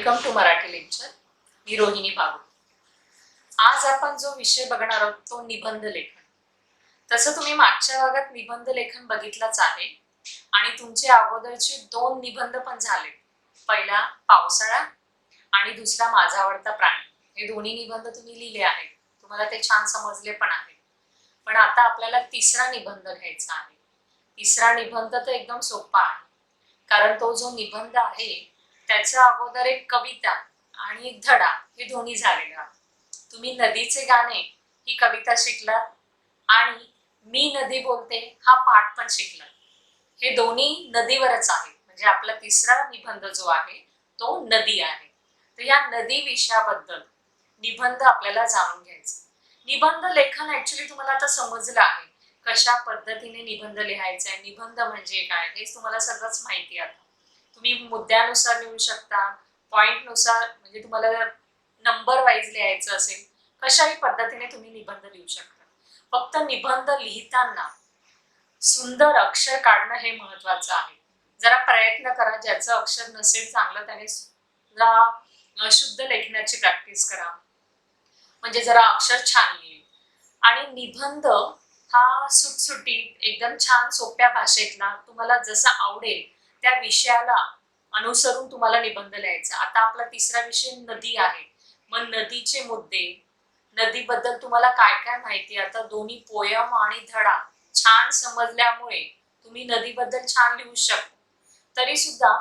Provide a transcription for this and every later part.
Welcome to Marathi lecture. मी रोहिणी बागू. आज आपण जो विषय बघणार आहोत तो निबंध लेखन. तसं तुम्ही मागच्या भागात निबंध लेखन बघितलंच आहे आणि तुमचे अगोदरचे 2 निबंध पण झाले. पहिला पावसाळा आणि दुसरा माझा आवडता प्राणी. हे दोन्ही निबंध तुम्ही लिहिले आहेत. तुम्हाला ते छान समजले पण आहे. पण आता आपल्याला तिसरा निबंध घ्यायचा आहे. तिसरा निबंध तर एकदम सोपा आहे. कारण तो जो निबंध आहे त्याच्या अगोदर एक कविता आणि एक धडा हे दोन्ही झालेलं आहे. तुम्ही नदीचे गाणे ही कविता शिकलात आणि मी नदी बोलते हा पाठ पण शिकलात. हे दोन्ही नदीवरच आहे. म्हणजे आपला तिसरा निबंध जो आहे तो नदी आहे. तर या नदी विषयाबद्दल निबंध आपल्याला जाणून घ्यायचा. निबंध लेखन ऍक्च्युली तुम्हाला आता समजलं आहे. कशा पद्धतीने निबंध लिहायचा आहे, निबंध म्हणजे काय हे तुम्हाला सगळंच माहिती आहे. तुम्ही मुद्द्यानुसार लिहू शकता, पॉइंटनुसार म्हणजे तुम्हाला नंबर वाईज लिहायचं असेल, कशाही पद्धतीने तुम्ही निबंध लिहू शकता. फक्त निबंध लिहिताना सुंदर अक्षर काढणं हे महत्वाचं आहे. जरा प्रयत्न करा. ज्याचं अक्षर नसेल चांगलं त्याने जरा शुद्ध लेखनाची प्रॅक्टिस करा, म्हणजे जरा अक्षर छान येईल. आणि निबंध हा सुटसुटीत एकदम छान सोप्या भाषेतला तुम्हाला जसा आवडेल त्या विषयाला अनुसरून तुम्हाला निबंध लिहायचा. आता आपला तिसरा विषय नदी आहे. मग नदीचे मुद्दे, नदीबद्दल तुम्हाला काय काय माहिती, आता दोन्ही पोयम आणि धडा छान समजल्यामुळे तुम्ही नदीबद्दल छान लिहू शकता. तरी सुद्धा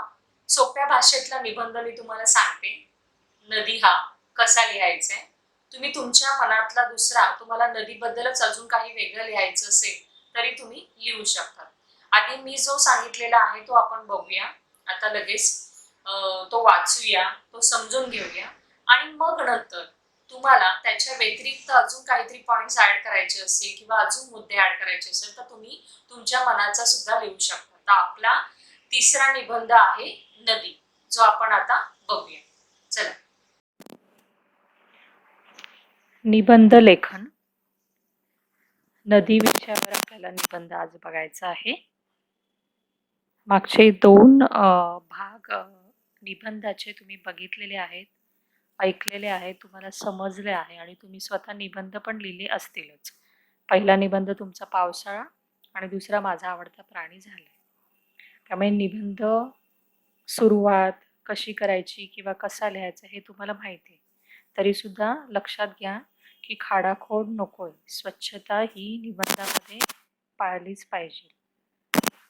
सोप्या भाषेतला निबंध मी तुम्हाला सांगते. नदी हा कसा लिहायचा आहे. तुम्ही तुमच्या मनातला दुसरा तुम्हाला नदीबद्दलच अजून काही वेगळं लिहायचं असेल तरी तुम्ही लिहू शकता. आधी मी जो सांगितलेला आहे तो आपण बघूया. आता लगेच तो वाचूया, तो समजून घेऊया आणि मग नंतर तुम्हाला त्याच्या व्यतिरिक्त अजून काहीतरी पॉइंट्स ऍड करायचे असतील किंवा अजून मुद्दे ऍड करायचे असेल तर तुम्ही तुमच्या मनाचा सुद्धा लिहू शकता. तर आपला तिसरा निबंध आहे नदी, जो आपण आता बघूया. चला. निबंध लेखन. नदी विषयावर आपल्याला निबंध आज बघायचा आहे. मागचे 2 भाग निबंधाचे तुम्ही बघितलेले आहेत, ऐकलेले आहेत, तुम्हाला समजले आहे आणि तुम्ही स्वतः निबंध पण लिहिले असतीलच. पहिला निबंध तुमचा पावसाळा आणि दुसरा माझा आवडता प्राणी झाला. त्यामुळे निबंध सुरुवात कशी करायची किंवा कसा लिहायचा हे तुम्हाला माहिती आहे. तरी सुद्धा लक्षात घ्या की खाडाखोड नकोय. स्वच्छता ही निबंधामध्ये पाळलीच पाहिजे.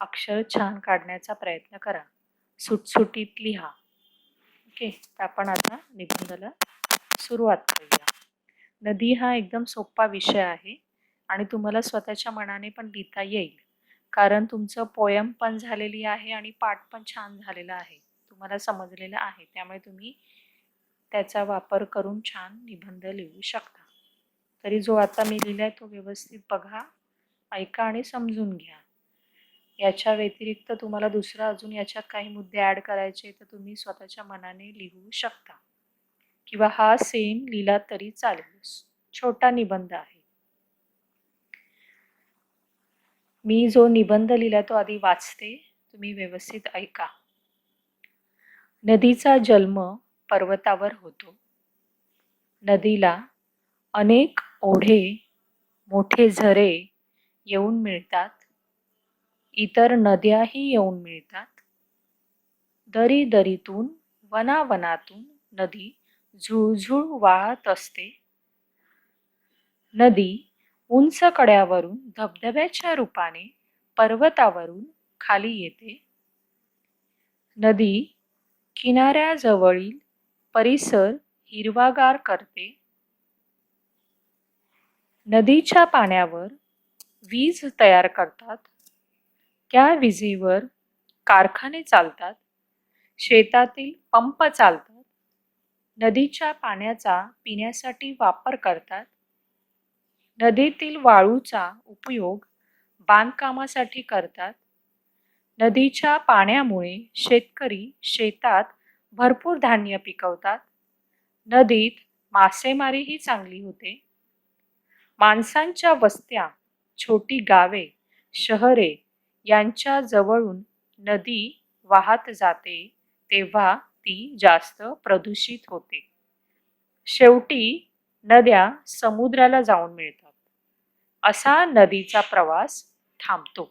अक्षर छान काढण्याचा प्रयत्न करा. सुटसुटीत लिहा. ओके. तर आपण आता निबंधाला सुरुवात करूया. नदी हा एकदम सोपा विषय आहे आणि तुम्हाला स्वतःच्या मनाने पण लिहिता येईल. कारण तुमचं पोयम पण झालेली आहे आणि पाठ पण छान झालेला आहे, तुम्हाला समजलेलं आहे. त्यामुळे तुम्ही त्याचा वापर करून छान निबंध लिहू शकता. तरी जो आता मी लिहिलाय तो व्यवस्थित बघा, ऐका आणि समजून घ्या. याच्या व्यतिरिक्त तुम्हाला दुसरा अजून याच्यात काही मुद्दे ऍड करायचे तर तुम्ही स्वतःच्या मनाने लिहू शकता किंवा हा सेम लिहिला तरी चालेल. छोटा निबंध आहे. मी जो निबंध लिहिला तो आधी वाचते, तुम्ही व्यवस्थित ऐका. नदीचा जन्म पर्वतावर होतो. नदीला अनेक ओढे, मोठे झरे येऊन मिळतात. इतर नद्याही येऊन मिळतात. दरी दरीतून, वनावनातून नदी झुळझुळ वाहत असते. नदी उंच कड्यावरून धबधब्याच्या रूपाने पर्वतावरून खाली येते. नदी किनाऱ्याजवळील परिसर हिरवागार करते. नदीच्या पाण्यावर वीज तयार करतात. त्या विजेवर कारखाने चालतात. शेतातील पंप चालतात. नदीच्या पाण्याचा पिण्यासाठी वापर करतात. नदीतील वाळूचा उपयोग बांधकामासाठी करतात. नदीच्या पाण्यामुळे शेतकरी शेतात भरपूर धान्य पिकवतात. नदीत मासेमारीही चांगली होते. माणसांच्या वस्त्या, छोटी गावे, शहरे यांच्या जवळून नदी वाहत जाते तेव्हा ती जास्त प्रदूषित होते. शेवटी नद्या समुद्राला जाऊन मिळतात. असा नदीचा प्रवास थांबतो.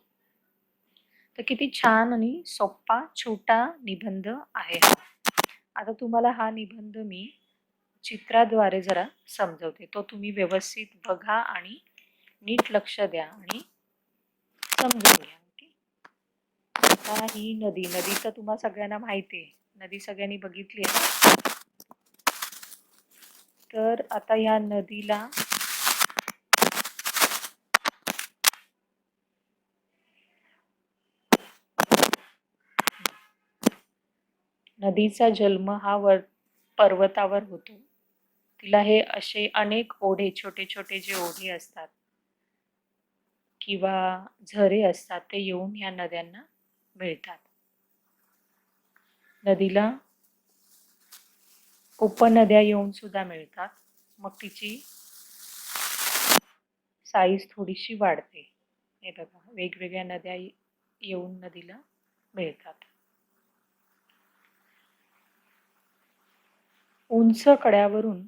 तर किती छान आणि सोपा छोटा निबंध आहे हा. आता तुम्हाला हा निबंध मी चित्राद्वारे जरा समजवते. तो तुम्ही व्यवस्थित बघा आणि नीट लक्ष द्या आणि समजून घ्या. ओके. आता ही नदी तर तुम्हा सगळ्यांना माहिती आहे. नदी सगळ्यांनी बघितली आहे. तर आता या नदीला नदीचा जन्म हा पर्वतावर होतो. तिला हे असे अनेक ओढे छोटे छोटे जे ओढे असतात किंवा झरे असतात ते येऊन ह्या नद्यांना मिळतात. नदीला उपनद्या येऊन सुद्धा मिळतात. मग तिची साईज थोडीशी वाढते. हे बघा वेगवेगळ्या नद्या येऊन नदीला मिळतात. उंच कड्यावरून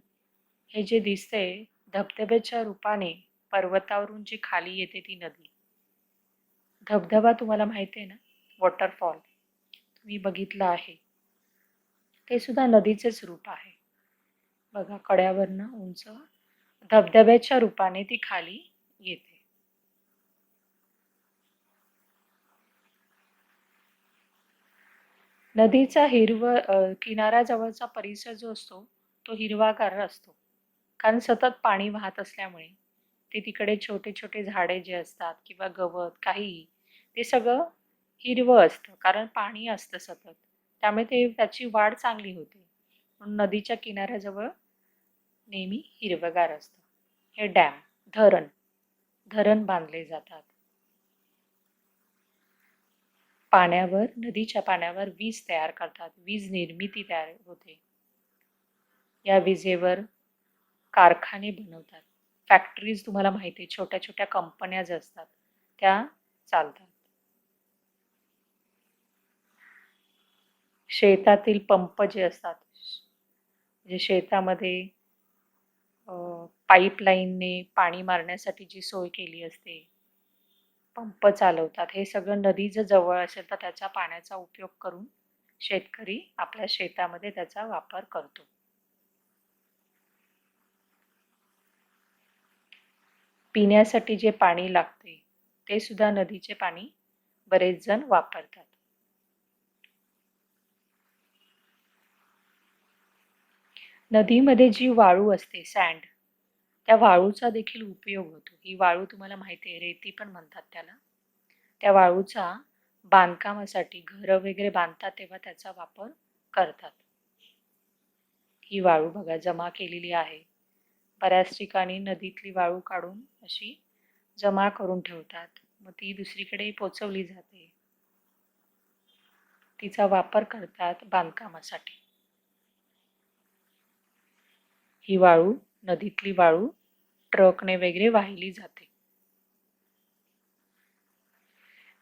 हे जे दिसतंय धबधब्याच्या रूपाने पर्वतावरून जी खाली येते ती नदी. धबधबा तुम्हाला माहिती आहे ना, वॉटरफॉल तुम्ही बघितलं आहे. ते सुद्धा नदीचेच रूप आहे. बघा कड्यावरनं उंच धबधब्याच्या रूपाने ती खाली येते. नदीचा किनाऱ्याजवळचा परिसर जो असतो तो हिरवागार असतो. कारण सतत पाणी वाहत असल्यामुळे ते तिकडे छोटे छोटे झाडे जे असतात किंवा गवत काहीही ते सगळं हिरवं असतं. कारण पाणी असतं सतत. त्यामुळे त्याची वाढ चांगली होते. म्हणून नदीच्या किनाऱ्याजवळ नेहमी हिरवगार असतं. हे डॅम, धरण बांधले जातात. नदीच्या पाण्यावर वीज तयार करतात. वीज निर्मिती तयार होते. या विजेवर कारखाने बनवतात. फॅक्टरीज तुम्हाला माहिती आहे, छोट्या छोट्या कंपन्या ज्या असतात त्या चालतात. शेतातील पंप जे असतात, म्हणजे शेतामध्ये पाईपलाईनने पाणी मारण्यासाठी जी सोय केली असते, पंप चालवतात. हे सगळं नदी जर जवळ असेल तर त्याच्या पाण्याचा उपयोग करून शेतकरी आपल्या शेतामध्ये त्याचा वापर करतो. पिण्यासाठी जे पाणी लागते ते सुद्धा नदीचे पाणी बरेच जण वापरतात. नदीमध्ये जी वाळू असते सँड, त्या वाळूचा देखील उपयोग होतो. ही वाळू तुम्हाला माहिती आहे, रेती पण म्हणतात त्याला. त्या वाळूचा बांधकामासाठी घरं वगैरे बांधतात तेव्हा त्याचा वापर करतात. ही वाळू बघा जमा केलेली आहे. बऱ्याच ठिकाणी नदीतली वाळू काढून अशी जमा करून ठेवतात. मग ती दुसरीकडे पोचवली जाते. तिचा वापर करतात बांधकामासाठी. ही वाळू नदीतली वाळू ट्रकने वगैरे वाहिली जाते.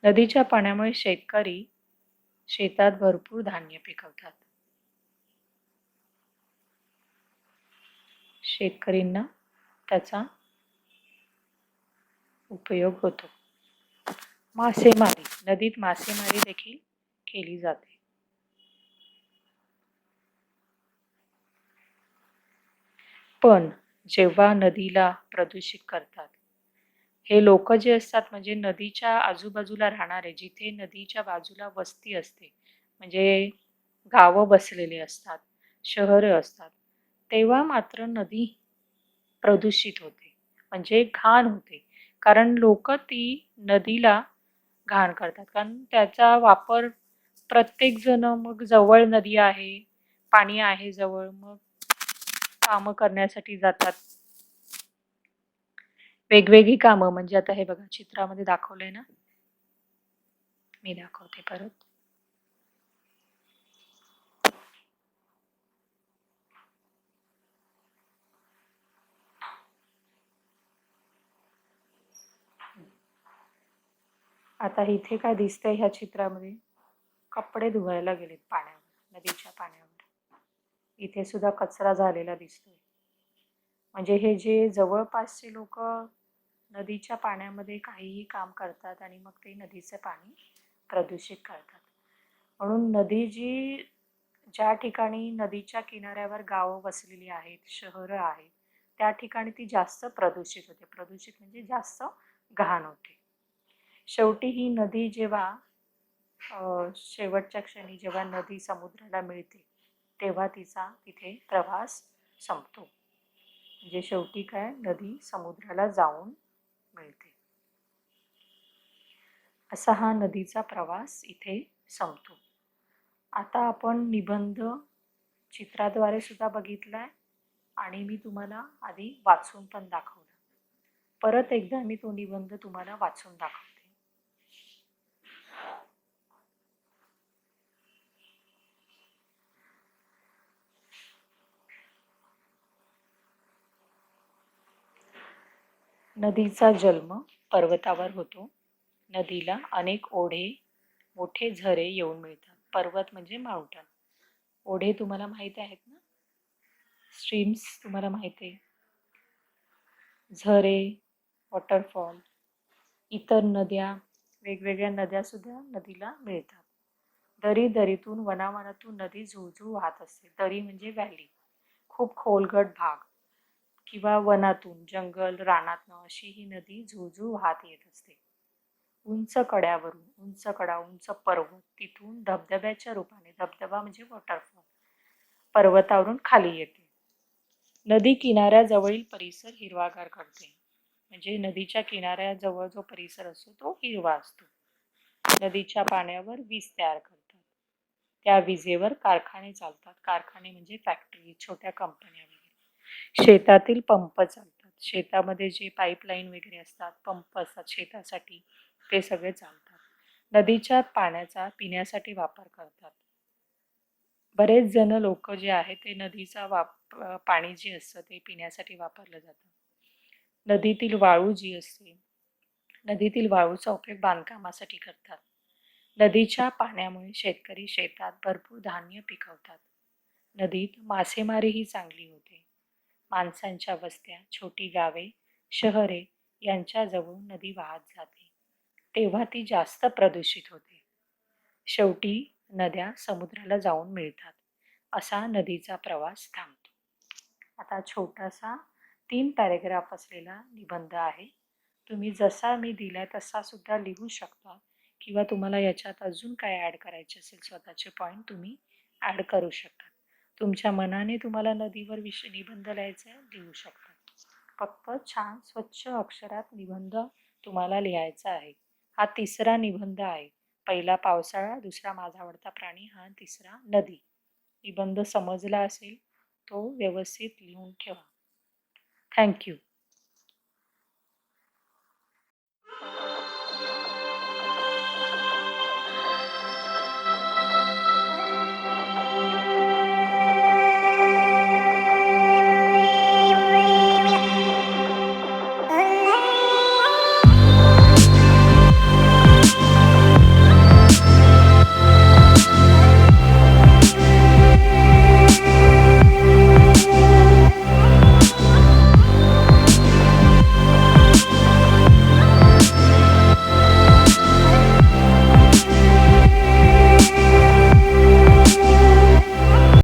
नदीच्या पाण्यामुळे शेतकरी शेतात भरपूर धान्य पिकवतात. शेतकरींना त्याचा उपयोग होतो. मासेमारी, नदीत मासेमारी देखील केली जाते. पण जेव्हा नदीला प्रदूषित करतात, हे लोक जे असतात म्हणजे नदीच्या आजूबाजूला राहणारे, जिथे नदीच्या बाजूला वस्ती असते, म्हणजे गावं बसलेले असतात, शहरं असतात, तेव्हा मात्र नदी प्रदूषित होते, म्हणजे घाण होते. कारण लोक ती नदीला घाण करतात. कारण त्याचा वापर प्रत्येक जण, मग जवळ नदी आहे, पाणी आहे जवळ, मग कामं करण्यासाठी जातात. वेगवेगळी कामं म्हणजे आता हे बघा चित्रामध्ये दाखवलंय ना, मी दाखवते परत. आता इथे काय दिसतंय ह्या चित्रामध्ये, कपडे धुवायला गेलेत पाण्यावर, नदीच्या पाण्यावर. इथे सुद्धा कचरा झालेला दिसतोय. म्हणजे हे जे जवळपासचे लोक नदीच्या पाण्यामध्ये काहीही काम करतात आणि मग ते नदीचं पाणी प्रदूषित करतात. म्हणून नदी जी ज्या ठिकाणी नदीच्या किनाऱ्यावर गावं वसलेली आहेत, शहरं आहेत, त्या ठिकाणी ती जास्त प्रदूषित होते. प्रदूषित म्हणजे जास्त घाण होते. शेवटी ही नदी जेव्हा शेवटच्या क्षणी जेव्हा नदी समुद्राला मिळते तेव्हा तिचा तिथे प्रवास संपतो. म्हणजे शेवटी काय, नदी समुद्राला जाऊन मिळते. असा हा नदीचा प्रवास इथे संपतो. आता आपण निबंध चित्राद्वारे सुद्धा बघितलाय आणि मी तुम्हाला आधी वाचून पण दाखवलं. परत एकदा मी तो निबंध तुम्हाला वाचून दाखवते. नदीचा जन्म पर्वतावर होतो. नदीला अनेक ओढे, मोठे झरे येऊन मिळतात. पर्वत म्हणजे माउंटन. ओढे तुम्हाला माहित आहेत ना, स्ट्रीम्स तुम्हाला माहित आहे. झरे, वॉटरफॉल, इतर नद्या, वेगवेगळ्या नद्या सुद्धा नदीला मिळतात. दरी दरीतून वनावनातून नदी झुळझुळ वाहत असते. दरी म्हणजे व्हॅली, खूप खोलगट भाग किंवा वनातून, जंगल, रानातनं अशी ही नदी झुळझुळ वाहत येत असते. उंच कड्यावरून, उंच कडा, उंच पर्वत, तिथून धबधब्याच्या रूपाने, धबधबा म्हणजे वॉटरफॉल, पर्वतावरून खाली येते. नदी किनाऱ्याजवळील परिसर हिरवागार करते. म्हणजे नदीच्या किनाऱ्याजवळ जो परिसर असतो तो हिरवा असतो. नदीच्या पाण्यावर वीज तयार करतात. त्या विजेवर कारखाने चालतात. कारखाने म्हणजे फॅक्टरी, छोट्या कंपन्या वगैरे. शेतातील पंप चालतात. शेतामध्ये जे पाईपलाईन वगैरे असतात, पंप असतात शेतासाठी, ते सगळे चालतात. नदीच्या पाण्याचा पिण्यासाठी वापर करतात. बरेच जण लोक जे आहेत ते नदीचा पाणी जे असतं ते पिण्यासाठी वापरलं जातं. नदीतील वाळू जी असते, नदीतील वाळूचा उपयोग बांधकामासाठी करतात. नदीच्या पाण्यामुळे शेतकरी शेतात भरपूर धान्य पिकवतात. नदीत मासेमारीही चांगली होते. माणसांच्या वस्त्या, छोटी गावे, शहरे यांच्याजवळ नदी वाहत जाते. तेव्हा ती जास्त प्रदूषित होते. शेवटी नद्या समुद्राला जाऊन मिळतात. असा नदीचा प्रवास थांबतो. आता छोटासा 3 पॅरेग्राफ असलेला निबंध आहे. तुम्ही जसा मी दिलाय तसा सुद्धा लिहू शकता किंवा तुम्हाला याच्यात अजून काय ॲड करायचे असेल स्वतःचे पॉईंट तुम्ही ॲड करू शकता. तुमच्या मनाने तुम्हाला नदीवर निबंध लिहायचा आहे, लिहू शकता. फक्त छान स्वच्छ अक्षरात निबंध तुम्हाला लिहायचा आहे. हा 3रा निबंध आहे. पहिला पावसाळा, दुसरा माझा आवडता प्राणी, हा 3रा नदी. निबंध समजला असेल तो व्यवस्थित लिहून ठेवा. थँक्यू.